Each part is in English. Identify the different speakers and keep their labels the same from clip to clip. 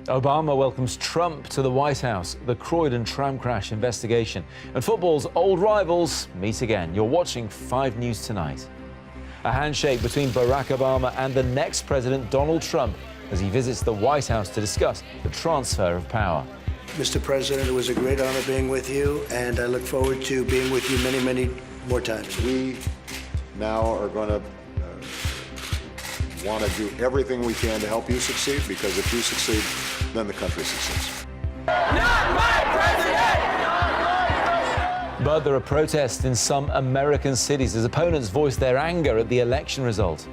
Speaker 1: Obama welcomes Trump to the White House, the Croydon tram crash investigation, and football's old rivals meet again. You're watching 5 News Tonight. A handshake between Barack Obama and the next president, Donald Trump, as he visits the White House to discuss the transfer of power.
Speaker 2: Mr. President, it was a great honor being with you, and I look forward to being with you many, many more times.
Speaker 3: We now are going to want to do everything we can to help you succeed, because if you succeed, then the country succeeds.
Speaker 4: Not my president!
Speaker 1: But there are protests in some American cities as opponents voice their anger at the election result.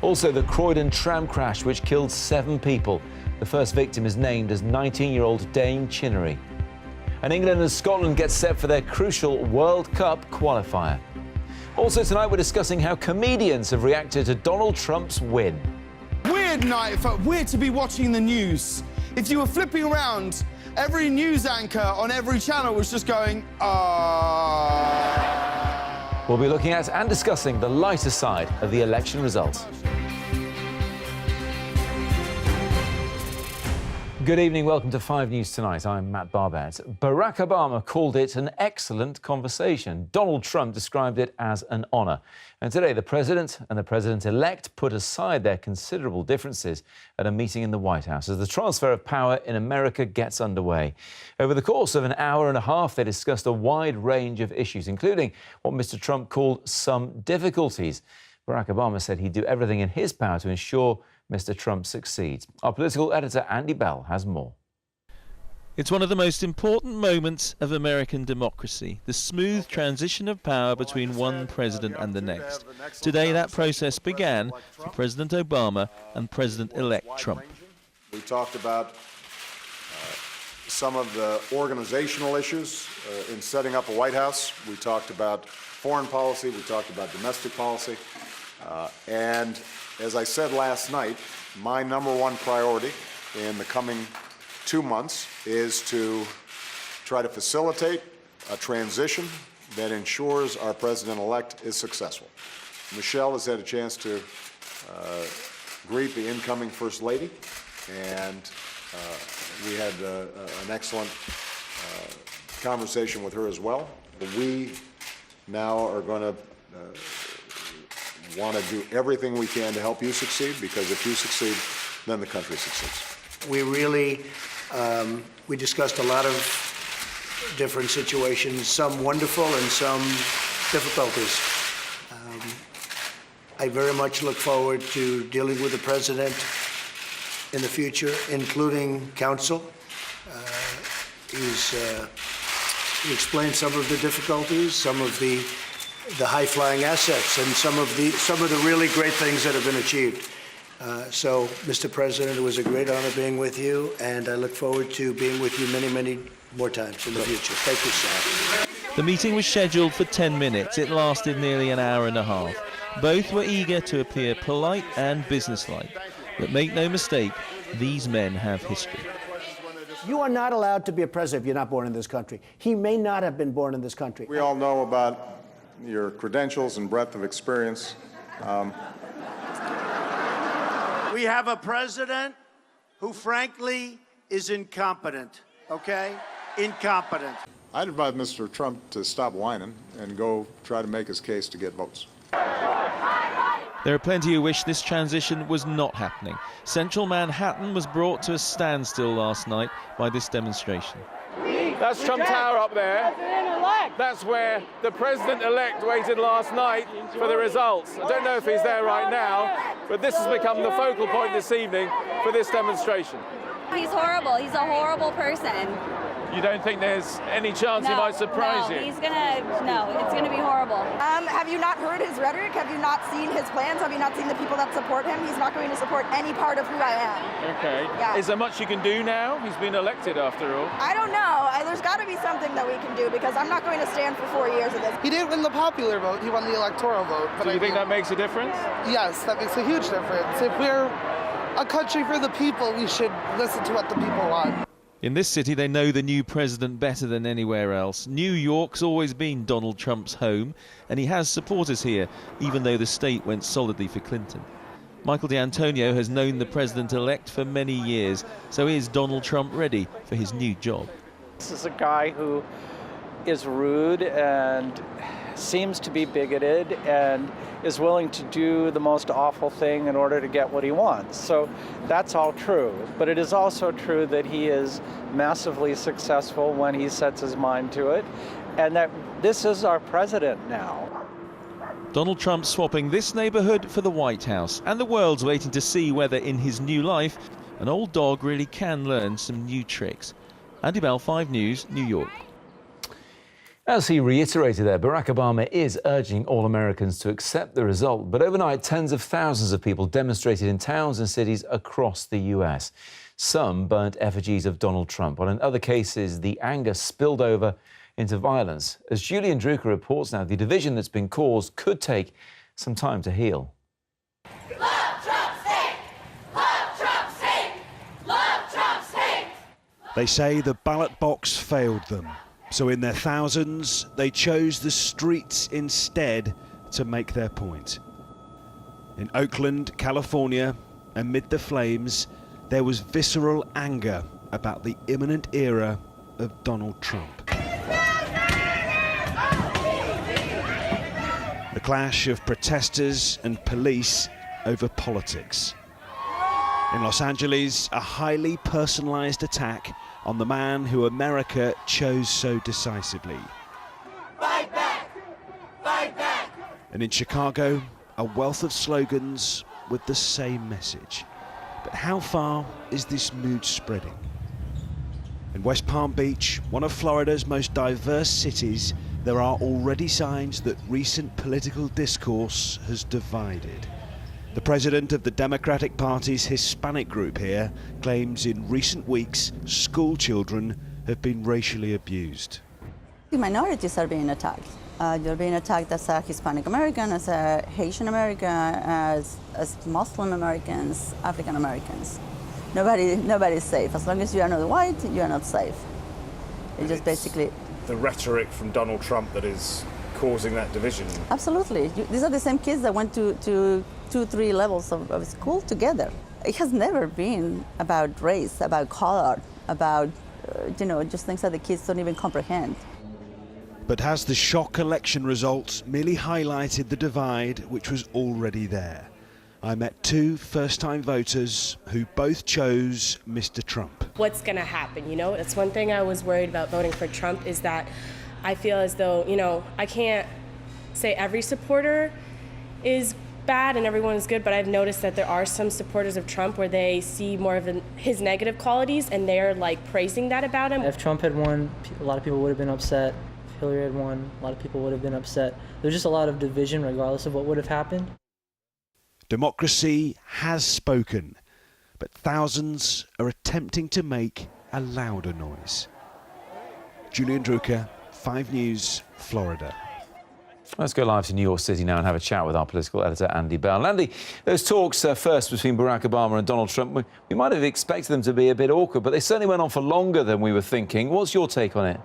Speaker 1: Also, the Croydon tram crash, which killed 7 people. The first victim is named as 19-year-old Dame Chinnery. And England and Scotland get set for their crucial World Cup qualifier. Also tonight, we're discussing how comedians have reacted to Donald Trump's win.
Speaker 5: Weird night. It felt weird to be watching the news. If you were flipping around, every news anchor on every channel was just going,
Speaker 1: We'll be looking at and discussing the lighter side of the election results. Good evening, welcome to 5 News Tonight. I'm Matt Barbet. Barack Obama called it an excellent conversation. Donald Trump described it as an honour. And today, the president and the president-elect put aside their considerable differences at a meeting in the White House as the transfer of power in America gets underway. Over the course of an hour and a half, they discussed a wide range of issues, including what Mr. Trump called some difficulties. Barack Obama said he'd do everything in his power to ensure Mr. Trump succeeds. Our political editor, Andy Bell, has more.
Speaker 6: It's one of the most important moments of American democracy, the smooth transition of power between one president and the next. Today, that process began for President Obama and President-elect Trump.
Speaker 3: We talked about some of the organizational issues in setting up a White House. We talked about foreign policy. We talked about domestic policy. And as I said last night, my #1 priority in the coming 2 months is to try to facilitate a transition that ensures our president-elect is successful. Michelle has had a chance to greet the incoming First Lady, and we had an excellent conversation with her as well. We now are going to want to do everything we can to help you succeed, because if you succeed, then the country succeeds.
Speaker 2: We really, we discussed a lot of different situations, some wonderful and some difficulties. I very much look forward to dealing with the president in the future, including counsel. He explained some of the difficulties, some of the high-flying assets, and some of the really great things that have been achieved. So, Mr. President, it was a great honor being with you, and I look forward to being with you many, many more times in the future. Thank you, sir.
Speaker 6: The meeting was scheduled for 10 minutes. It lasted nearly an hour and a half. Both were eager to appear polite and businesslike. But make no mistake, these men have history.
Speaker 7: You are not allowed to be a president if you're not born in this country. He may not have been born in this country.
Speaker 3: We all know about your credentials and breadth of experience.
Speaker 8: We have a president who, frankly, is incompetent, okay? Incompetent.
Speaker 3: I'd advise Mr. Trump to stop whining and go try to make his case to get votes.
Speaker 6: There are plenty who wish this transition was not happening. Central Manhattan was brought to a standstill last night by this demonstration.
Speaker 9: That's Trump Tower up there. That's where the president-elect waited last night for the results. I don't know if he's there right now, but this has become the focal point this evening for this demonstration.
Speaker 10: He's horrible. He's a horrible person.
Speaker 9: You don't think there's any chance he might surprise you?
Speaker 10: It's gonna be horrible.
Speaker 11: Have you not heard his rhetoric? Have you not seen his plans? Have you not seen the people that support him? He's not going to support any part of who I am.
Speaker 9: Okay.
Speaker 11: Yeah.
Speaker 9: Is there much you can do now? He's been elected after all.
Speaker 11: I don't know. There's got to be something that we can do, because I'm not going to stand for 4 years of this.
Speaker 5: He didn't win the popular vote, he won the electoral vote.
Speaker 9: Do you think that makes a difference?
Speaker 5: Yes, that makes a huge difference. If we're a country for the people, we should listen to what the people want.
Speaker 6: In this city, they know the new president better than anywhere else. New York's always been Donald Trump's home, and he has supporters here, even though the state went solidly for Clinton. Michael D'Antonio has known the president-elect for many years, so is Donald Trump ready for his new job?
Speaker 12: This is a guy who is rude and seems to be bigoted and is willing to do the most awful thing in order to get what he wants. So that's all true. But it is also true that he is massively successful when he sets his mind to it, and that this is our president now.
Speaker 6: Donald Trump swapping this neighborhood for the White House, and the world's waiting to see whether in his new life an old dog really can learn some new tricks. Andy Bell, 5 News, New York.
Speaker 1: As he reiterated there, Barack Obama is urging all Americans to accept the result. But overnight, tens of thousands of people demonstrated in towns and cities across the US. Some burnt effigies of Donald Trump, while in other cases, the anger spilled over into violence. As Julian Drucker reports now, the division that's been caused could take some time to heal.
Speaker 4: Love Trump's hate! Love Trump's hate! Love Trump's hate!
Speaker 13: They say the ballot box failed them. So in their thousands, they chose the streets instead to make their point. In Oakland, California, amid the flames, there was visceral anger about the imminent era of Donald Trump. The clash of protesters and police over politics. In Los Angeles, a highly personalized attack on the man who America chose so decisively.
Speaker 4: Fight back! Fight back!
Speaker 13: And in Chicago, a wealth of slogans with the same message. But how far is this mood spreading? In West Palm Beach, one of Florida's most diverse cities, there are already signs that recent political discourse has divided. The president of the Democratic Party's Hispanic group here claims in recent weeks school children have been racially abused.
Speaker 11: The minorities are being attacked. You're being attacked as a Hispanic American, as a Haitian American, as Muslim Americans, African Americans. Nobody's safe. As long as you are not white, you are not safe. It's just basically
Speaker 14: the rhetoric from Donald Trump that is causing that division.
Speaker 11: Absolutely. These are the same kids that went to 2-3 levels of school together. It has never been about race, about color, about just things that the kids don't even comprehend.
Speaker 13: But has the shock election results merely highlighted the divide which was already there? I met 2 first-time voters who both chose Mr. Trump.
Speaker 15: What's going to happen, That's one thing I was worried about voting for Trump, is that I feel as though, I can't say every supporter is bad and everyone is good, but I've noticed that there are some supporters of Trump where they see more of his negative qualities and they're praising that about him.
Speaker 16: If Trump had won, a lot of people would have been upset. If Hillary had won, a lot of people would have been upset. There's just a lot of division regardless of what would have happened.
Speaker 13: Democracy has spoken, but thousands are attempting to make a louder noise. Julian Drucker, 5 News, Florida.
Speaker 1: Let's go live to New York City now and have a chat with our political editor, Andy Bell. Andy, those talks first between Barack Obama and Donald Trump, we might have expected them to be a bit awkward, but they certainly went on for longer than we were thinking. What's your take on it?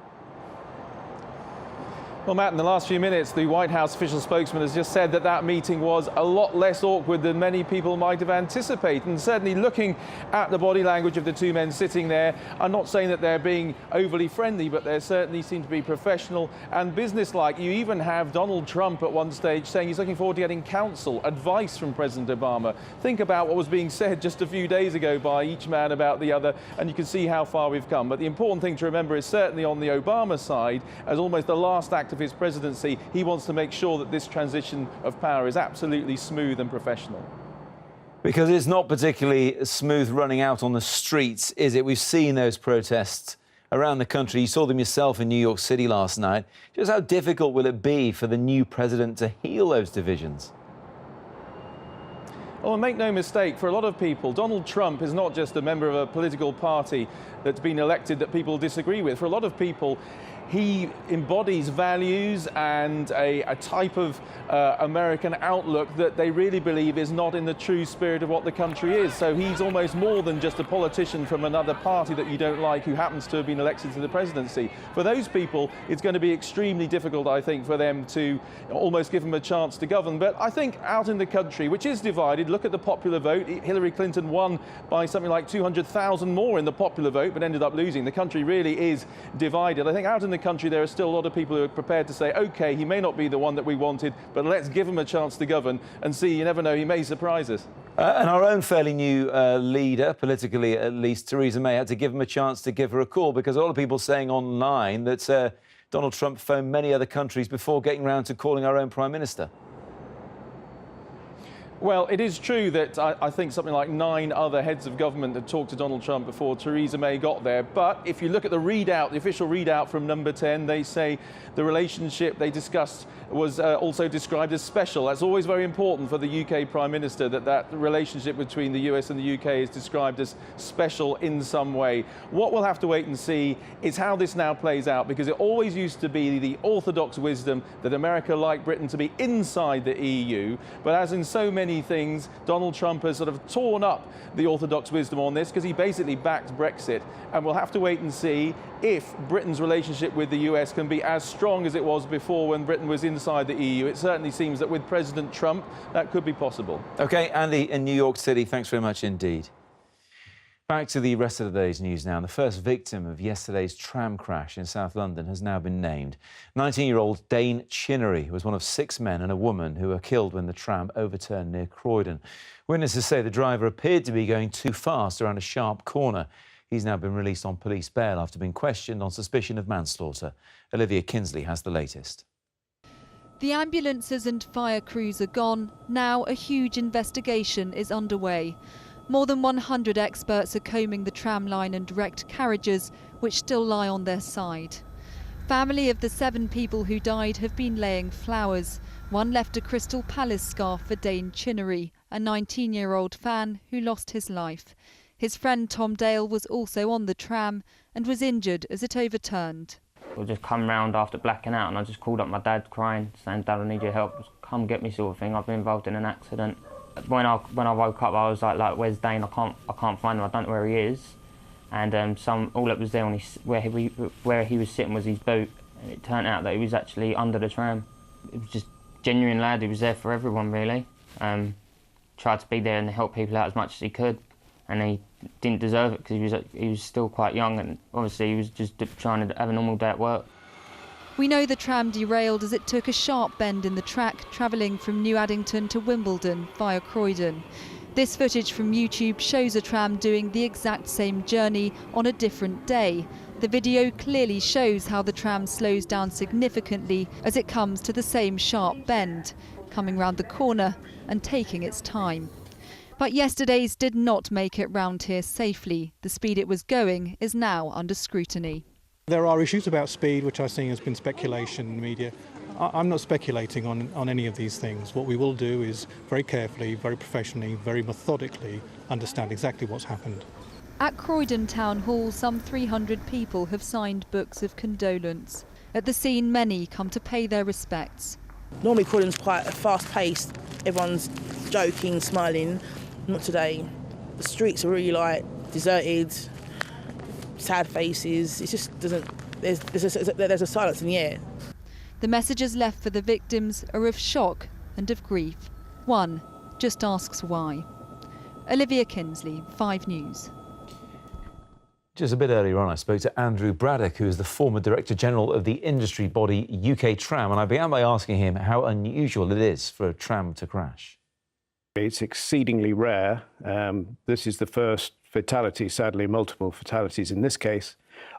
Speaker 9: Well, Matt, in the last few minutes, the White House official spokesman has just said that meeting was a lot less awkward than many people might have anticipated. And certainly looking at the body language of the 2 men sitting there, I'm not saying that they're being overly friendly, but they certainly seem to be professional and businesslike. You even have Donald Trump at one stage saying he's looking forward to getting counsel, advice from President Obama. Think about what was being said just a few days ago by each man about the other, and you can see how far we've come. But the important thing to remember is certainly on the Obama side, as almost the last act of his presidency, he wants to make sure that this transition of power is absolutely smooth and professional.
Speaker 1: Because it's not particularly smooth running out on the streets, is it? We've seen those protests around the country. You saw them yourself in New York City last night. Just how difficult will it be for the new president to heal those divisions?
Speaker 9: Well, make no mistake, for a lot of people, Donald Trump is not just a member of a political party that's been elected that people disagree with. For a lot of people, he embodies values and a type of American outlook that they really believe is not in the true spirit of what the country is. So he's almost more than just a politician from another party that you don't like who happens to have been elected to the presidency. For those people, it's going to be extremely difficult, I think, for them to almost give him a chance to govern. But I think out in the country, which is divided, look at the popular vote. Hillary Clinton won by something like 200,000 more in the popular vote, but ended up losing. The country really is divided. I think out in the country, there are still a lot of people who are prepared to say, OK, he may not be the one that we wanted, but let's give him a chance to govern and see. You never know, he may surprise us.
Speaker 1: And our own fairly new leader, politically at least, Theresa May, had to give him a chance to give her a call, because a lot of people saying online that Donald Trump phoned many other countries before getting round to calling our own Prime Minister.
Speaker 9: Well, it is true that I think something like 9 other heads of government had talked to Donald Trump before Theresa May got there. But if you look at the readout, the official readout from Number 10, they say the relationship they discussed was also described as special. That's always very important for the UK Prime Minister, that relationship between the US and the UK is described as special in some way. What we'll have to wait and see is how this now plays out, because it always used to be the orthodox wisdom that America liked Britain to be inside the EU. But as in so many things, Donald Trump has sort of torn up the orthodox wisdom on this, because he basically backed Brexit. And we'll have to wait and see if Britain's relationship with the US can be as strong as it was before when Britain was inside the EU. It certainly seems that with President Trump, that could be possible.
Speaker 1: OK, Andy in New York City, thanks very much indeed. Back to the rest of the day's news now. The first victim of yesterday's tram crash in South London has now been named. 19-year-old Dane Chinnery was one of 6 men and a woman who were killed when the tram overturned near Croydon. Witnesses say the driver appeared to be going too fast around a sharp corner. He's now been released on police bail after being questioned on suspicion of manslaughter. Olivia Kinsley has the latest.
Speaker 17: The ambulances and fire crews are gone. Now a huge investigation is underway. More than 100 experts are combing the tram line and wrecked carriages, which still lie on their side. Family of the 7 people who died have been laying flowers. One left a Crystal Palace scarf for Dane Chinnery, a 19-year-old fan who lost his life. His friend Tom Dale was also on the tram and was injured as it overturned.
Speaker 18: I just come round after blacking out and I just called up my dad crying, saying, "Dad, I need your help, just come get me," sort of thing. I've been involved in an accident. When I woke up, I was like, "Where's Dane? I can't find him. I don't know where he is." And all that was there on where he was sitting was his boot, and it turned out that he was actually under the tram. It was just genuine lad. He was there for everyone really. Tried to be there and help people out as much as he could, and he didn't deserve it because he was still quite young, and obviously he was just trying to have a normal day at work.
Speaker 17: We know the tram derailed as it took a sharp bend in the track, travelling from New Addington to Wimbledon via Croydon. This footage from YouTube shows a tram doing the exact same journey on a different day. The video clearly shows how the tram slows down significantly as it comes to the same sharp bend, coming round the corner and taking its time. But yesterday's did not make it round here safely. The speed it was going is now under scrutiny.
Speaker 19: There are issues about speed, which I think has been speculation in the media. I'm not speculating on any of these things. What we will do is very carefully, very professionally, very methodically understand exactly what's happened.
Speaker 17: At Croydon Town Hall, some 300 people have signed books of condolence. At the scene, many come to pay their respects.
Speaker 20: Normally Croydon's quite fast-paced. Everyone's joking, smiling. Not today. The streets are really deserted, sad faces. It just doesn't. There's a silence in the air.
Speaker 17: The messages left for the victims are of shock and of grief. One just asks why. Olivia Kinsley, 5 News.
Speaker 1: Just a bit earlier on, I spoke to Andrew Braddock, who is the former Director General of the industry body UK Tram, and I began by asking him how unusual it is for a tram to crash.
Speaker 21: It's exceedingly rare. This is the first fatality, sadly multiple fatalities in this case,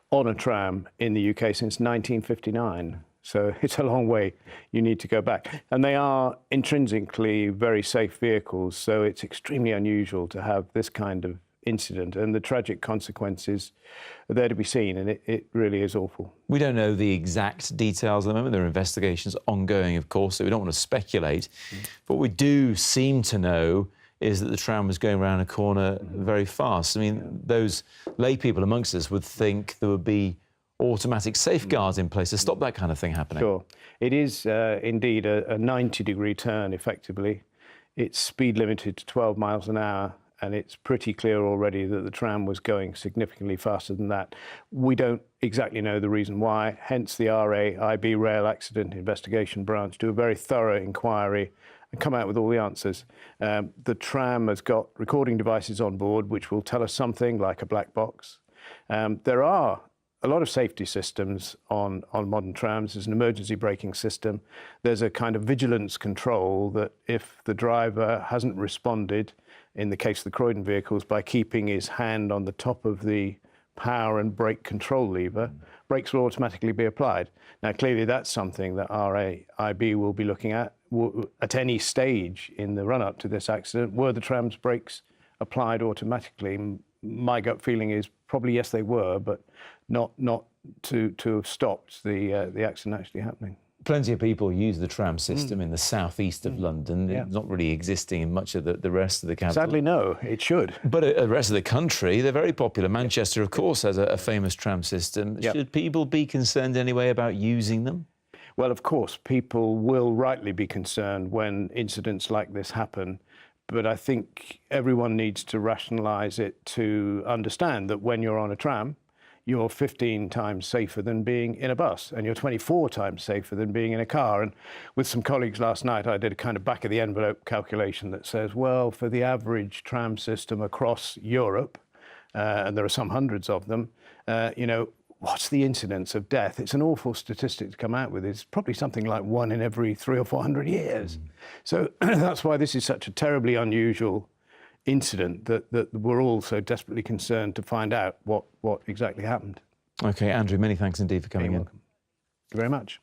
Speaker 21: on a tram in the UK since 1959. So it's a long way you need to go back. And they are intrinsically very safe vehicles, so it's extremely unusual to have this kind of incident, and the tragic consequences are there to be seen, and it really is awful.
Speaker 1: We don't know the exact details at the moment. There are investigations ongoing, of course, so we don't want to speculate. But what we do seem to know is that the tram was going around a corner very fast. I mean, those lay people amongst us would think there would be automatic safeguards in place to stop that kind of thing happening.
Speaker 21: Sure. It is indeed a 90-degree turn, effectively. It's speed limited to 12 miles an hour, and it's pretty clear already that the tram was going significantly faster than that. We don't exactly know the reason why, hence the RAIB Rail Accident Investigation Branch do a very thorough inquiry and come out with all the answers. The tram has got recording devices on board which will tell us something, like a black box. There are a lot of safety systems on modern trams. There's an emergency braking system. There's a kind of vigilance control that if the driver hasn't responded, in the case of the Croydon vehicles, by keeping his hand on the top of the power and brake control lever, brakes will automatically be applied. Now, clearly that's something that RAIB will be looking at any stage in the run-up to this accident. Were the tram's brakes applied automatically? My gut feeling is probably yes, they were, but not to have stopped the accident actually happening.
Speaker 1: Plenty of people use the tram system in the southeast of London. It's not really existing in much of the rest of the capital.
Speaker 21: Sadly, no, it should.
Speaker 1: But the rest of the country, they're very popular. Manchester, of course, has a famous tram system. Should people be concerned anyway about using them?
Speaker 21: Well, of course, people will rightly be concerned when incidents like this happen. But I think everyone needs to rationalise it to understand that when you're on a tram, you're 15 times safer than being in a bus, and you're 24 times safer than being in a car. And with some colleagues last night, I did a kind of back-of-the-envelope calculation that says, well, for the average tram system across Europe, and there are some hundreds of them, you know, what's the incidence of death? It's an awful statistic to come out with. It's probably something like 1 in every 300 or 400 years. So that's why this is such a terribly unusual incident that we're all so desperately concerned to find out what exactly happened.
Speaker 1: OK, Andrew, many thanks indeed for coming in.
Speaker 21: Welcome. Thank you very much.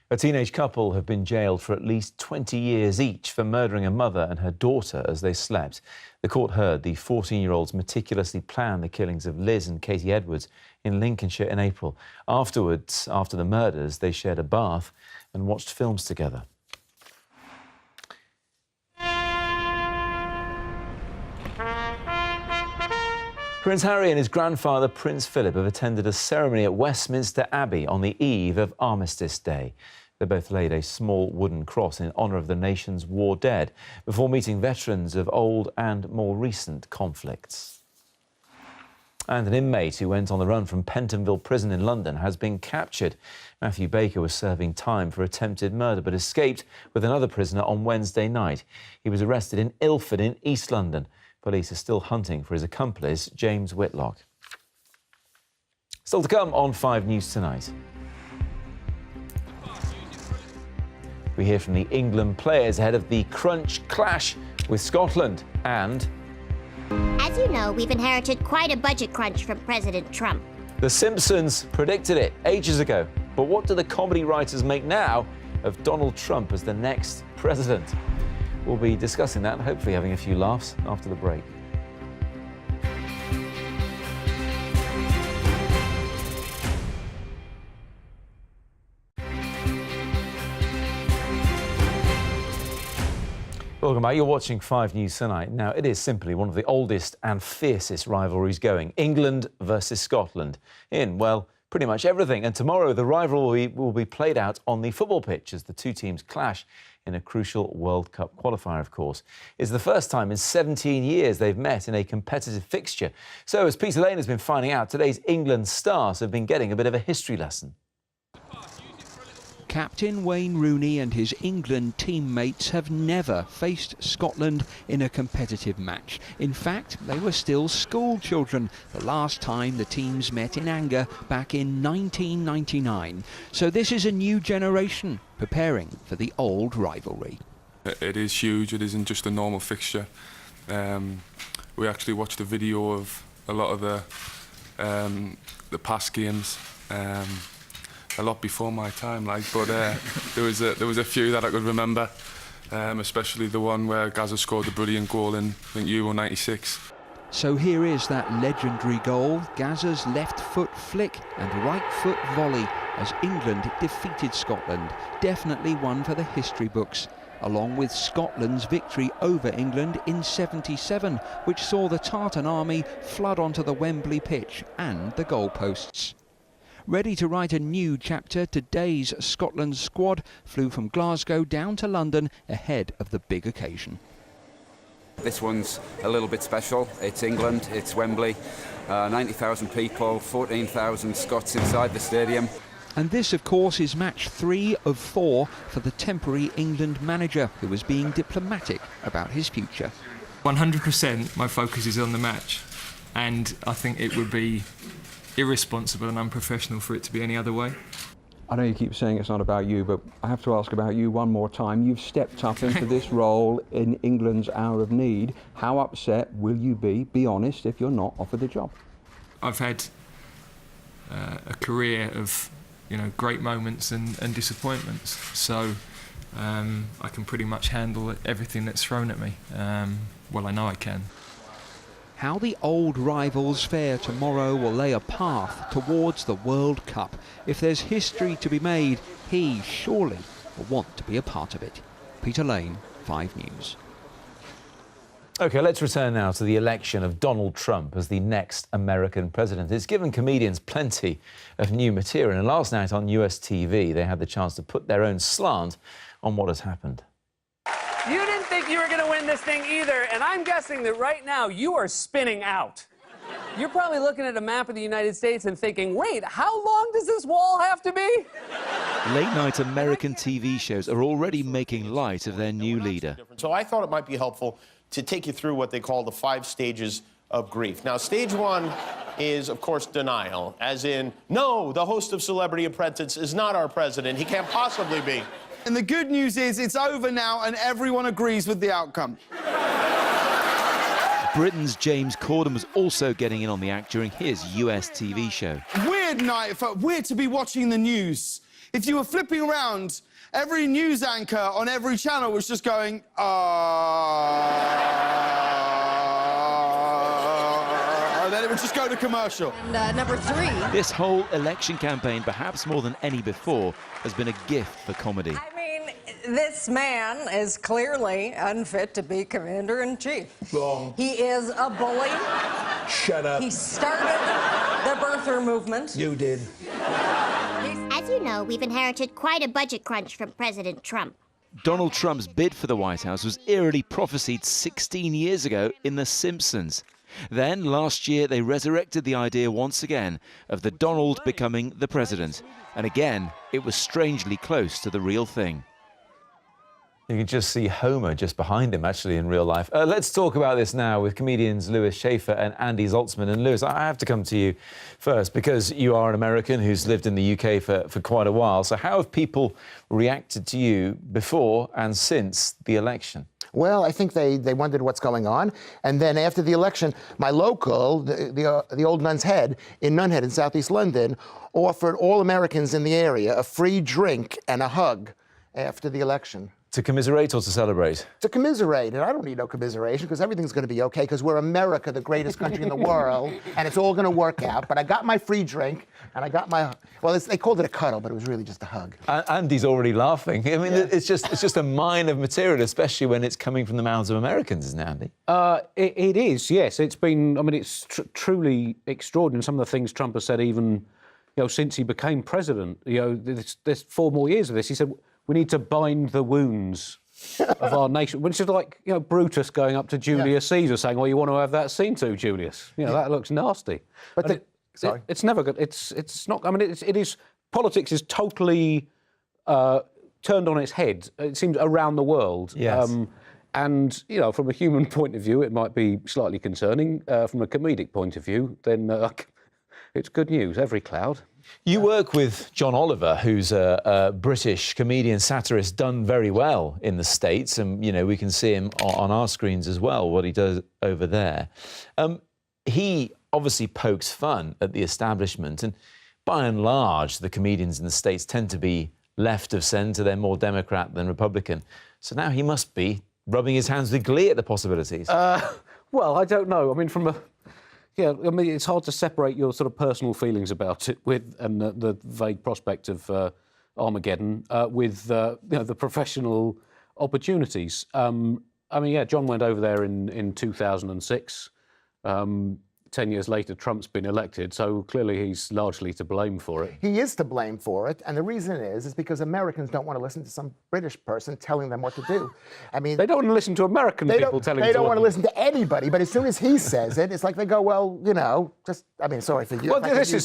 Speaker 1: A teenage couple have been jailed for at least 20 years each for murdering a mother and her daughter as they slept. The court heard the 14-year-olds meticulously planned the killings of Liz and Katie Edwards in Lincolnshire in April. Afterwards, after the murders, they shared a bath and watched films together. Prince Harry and his grandfather, Prince Philip, have attended a ceremony at Westminster Abbey on the eve of Armistice Day. They both laid a small wooden cross in honour of the nation's war dead before meeting veterans of old and more recent conflicts. And an inmate who went on the run from Pentonville Prison in London has been captured. Matthew Baker was serving time for attempted murder but escaped with another prisoner on Wednesday night. He was arrested in Ilford in East London. Police are still hunting for his accomplice, James Whitlock. Still to come on 5 News Tonight. We hear from the England players ahead of the crunch clash with Scotland. And
Speaker 2: as you know, we've inherited quite a budget crunch from President Trump.
Speaker 1: The Simpsons predicted it ages ago. But what do the comedy writers make now of Donald Trump as the next president? We'll be discussing that and hopefully having a few laughs after the break. Welcome back. You're watching 5 News Tonight. Now, it is simply one of the oldest and fiercest rivalries going. England versus Scotland in, well, pretty much everything. And tomorrow, the rivalry will be played out on the football pitch as the two teams clash in a crucial World Cup qualifier, of course. It's the first time in 17 years they've met in a competitive fixture. So, as Peter Lane has been finding out, today's England stars have been getting a bit of a history lesson.
Speaker 22: Captain Wayne Rooney and his England teammates have never faced Scotland in a competitive match. In fact, they were still school children the last time the teams met in anger back in 1999. So this is a new generation preparing for the old rivalry.
Speaker 23: It is huge. It isn't just a normal fixture. We actually watched a video of a lot of the past games. A lot before my time, but there was a few that I could remember, especially the one where Gazza scored the brilliant goal in, I think, Euro 96.
Speaker 22: So here is that legendary goal, Gazza's left foot flick and right foot volley as England defeated Scotland. Definitely one for the history books, along with Scotland's victory over England in '77, which saw the Tartan army flood onto the Wembley pitch and the goalposts. Ready to write a new chapter, today's Scotland squad flew from Glasgow down to London ahead of the big occasion.
Speaker 3: This one's a little bit special. It's England, it's Wembley, 90,000 people, 14,000 Scots inside the stadium.
Speaker 22: And this, of course, is match 3 of 4 for the temporary England manager, who was being diplomatic about his future.
Speaker 7: 100% my focus is on the match, and I think it would be irresponsible and unprofessional for it to be any other way.
Speaker 8: I know you keep saying it's not about you, but I have to ask about you one more time. You've stepped up into this role in England's hour of need. How upset will you be honest, if you're not offered the job?
Speaker 7: I've had a career of great moments and disappointments, so I can pretty much handle everything that's thrown at me. Well, I know I can.
Speaker 22: How the old rivals fare tomorrow will lay a path towards the World Cup. If there's history to be made, he surely will want to be a part of it. Peter Lane, 5 News.
Speaker 1: OK, let's return now to the election of Donald Trump as the next American president. It's given comedians plenty of new material, and last night on US TV they had the chance to put their own slant on what has happened.
Speaker 24: You didn't think you were going to win this thing either, and I'm guessing that right now you are spinning out. You're probably looking at a map of the United States and thinking, wait, how long does this wall have to be?
Speaker 6: Late-night American TV shows are already making light of their new leader.
Speaker 25: So I thought it might be helpful to take you through what they call the 5 stages of grief. Now, stage 1 is, of course, denial, as in, no, the host of Celebrity Apprentice is not our president. He can't possibly be.
Speaker 5: And the good news is it's over now and everyone agrees with the outcome.
Speaker 6: Britain's James Corden was also getting in on the act during his US TV show.
Speaker 5: Weird night for weird to be watching the news. If you were flipping around, every news anchor on every channel was just going, and then it would just go to commercial.
Speaker 26: And number 3.
Speaker 6: This whole election campaign, perhaps more than any before, has been a gift for comedy.
Speaker 26: This man is clearly unfit to be commander-in-chief.
Speaker 27: Wrong.
Speaker 26: He is a bully.
Speaker 27: Shut up.
Speaker 26: He started the birther movement.
Speaker 27: You did.
Speaker 2: As you know, we've inherited quite a budget crunch from President Trump.
Speaker 6: Donald Trump's bid for the White House was eerily prophesied 16 years ago in The Simpsons. Then, last year, they resurrected the idea once again of the Donald becoming the president. And again, it was strangely close to the real thing.
Speaker 1: You can just see Homer just behind him, actually, in real life. Let's talk about this now with comedians Louis Schaefer and Andy Zaltzman. And Louis, I have to come to you first because you are an American who's lived in the UK for quite a while. So how have people reacted to you before and since the election?
Speaker 28: Well, I think they wondered what's going on. And then after the election, my local, the Old Nun's Head in Nunhead in southeast London, offered all Americans in the area a free drink and a hug after the election.
Speaker 1: To commiserate or to celebrate?
Speaker 28: To commiserate, and I don't need no commiseration because everything's going to be okay because we're America, the greatest country in the world, and it's all going to work out. But I got my free drink, and I got my, well, they called it a cuddle, but it was really just a hug.
Speaker 1: Andy's already laughing. I mean, it's just a mine of material, especially when it's coming from the mouths of Americans, isn't it, Andy?
Speaker 29: It is, yes. It's been, I mean, it's truly extraordinary. Some of the things Trump has said even, since he became president, there's 4 more years of this. He said, we need to bind the wounds of our nation, which is like, Brutus going up to Julius Caesar saying, well, you want to have that seen to, Julius? That looks nasty. But it's never good. It's not, I mean, it is, politics is totally turned on its head, it seems, around the world.
Speaker 1: Yes.
Speaker 29: And, from a human point of view, it might be slightly concerning. From a comedic point of view, then it's good news, every cloud.
Speaker 1: You work with John Oliver, who's a British comedian, satirist, done very well in the States. And, we can see him on our screens as well, what he does over there. He obviously pokes fun at the establishment. And by and large, the comedians in the States tend to be left of centre. They're more Democrat than Republican. So now he must be rubbing his hands with glee at the possibilities.
Speaker 29: Well, I don't know. I mean, it's hard to separate your sort of personal feelings about it and the vague prospect of Armageddon with the professional opportunities. John went over there in 2006 10 years later, Trump's been elected, so clearly he's largely to blame for it.
Speaker 28: He is to blame for it, and the reason is because Americans don't want to listen to some British person telling them what to do. I mean,
Speaker 29: they don't want to listen to American people telling them.
Speaker 28: They don't want to listen to anybody, but as soon as he says it, it's like they go, well, you know, just. I mean, sorry for you.
Speaker 29: Well, this is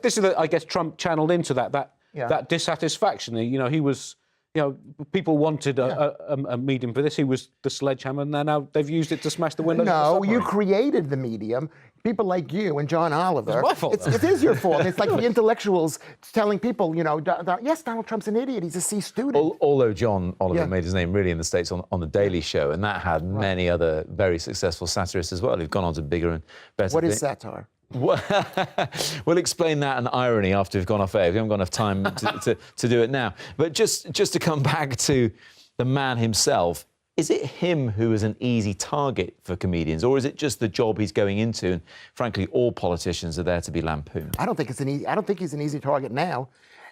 Speaker 29: this is I guess Trump channeled into that dissatisfaction. You know, he was. You know, people wanted a medium for this. He was the sledgehammer, and now they've used it to smash the windows.
Speaker 28: No, you created the medium. People like you and John Oliver.
Speaker 29: It's my fault.
Speaker 28: It is your fault. It's like the intellectuals telling people, you know, yes, Donald Trump's an idiot. He's a C student.
Speaker 1: Although John Oliver made his name really in the States on The Daily Show, and that had many other very successful satirists as well who've gone on to bigger and better
Speaker 28: What
Speaker 1: things.
Speaker 28: is satire?
Speaker 1: We'll explain that and irony after we've gone off air. We haven't got enough time to do it now. But just to come back to the man himself, is it him who is an easy target for comedians, or is it just the job he's going into? And frankly, all politicians are there to be lampooned.
Speaker 28: I don't think he's an easy target now.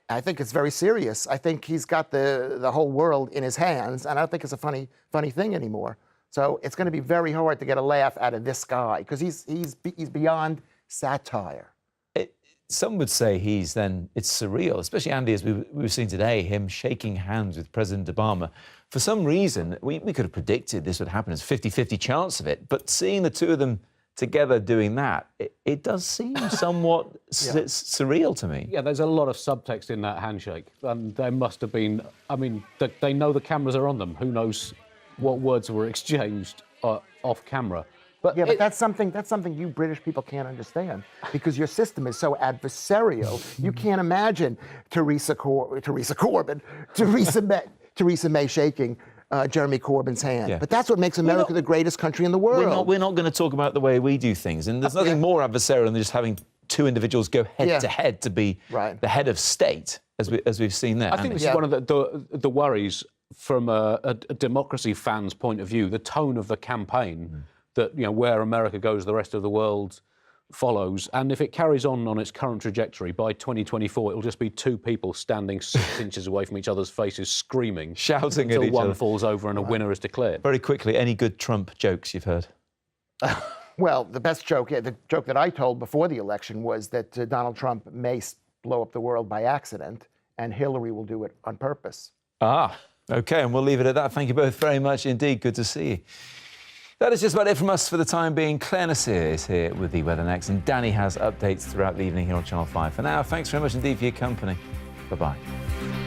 Speaker 28: I think it's very serious. I think he's got the whole world in his hands, and I don't think it's a funny thing anymore. So it's going to be very hard to get a laugh out of this guy because he's beyond satire.
Speaker 1: Some would say it's surreal, especially Andy, as we've seen today, him shaking hands with President Obama. For some reason, we could have predicted this would happen. It's a 50-50 chance of it. But seeing the two of them together doing that, it does seem somewhat surreal to me.
Speaker 29: Yeah, there's a lot of subtext in that handshake. And there must have been, I mean, they know the cameras are on them. Who knows what words were exchanged off camera.
Speaker 28: But that's something you British people can't understand because your system is so adversarial. You can't imagine Theresa May shaking Jeremy Corbyn's hand.
Speaker 1: Yeah.
Speaker 28: But that's what makes America the greatest country in the world.
Speaker 1: We're not going to talk about the way we do things, and there's nothing more adversarial than just having two individuals go head to head to be the head of state, as we've seen there.
Speaker 29: I think this is one of the worries from a democracy fan's point of view. The tone of the campaign. That, you know, where America goes, the rest of the world follows. And if it carries on its current trajectory, by 2024, it'll just be two people standing 6 inches away from each other's faces, screaming,
Speaker 1: shouting
Speaker 29: until
Speaker 1: at each
Speaker 29: one
Speaker 1: other.
Speaker 29: falls over and a winner is declared.
Speaker 1: Very quickly, any good Trump jokes you've heard?
Speaker 28: Well, the best joke, the joke that I told before the election was that Donald Trump may blow up the world by accident, and Hillary will do it on purpose.
Speaker 1: OK, and we'll leave it at that. Thank you both very much indeed. Good to see you. That is just about it from us for the time being. Claire Nasir is here with the Weather Next, and Danny has updates throughout the evening here on Channel 5. For now, thanks very much indeed for your company. Bye-bye.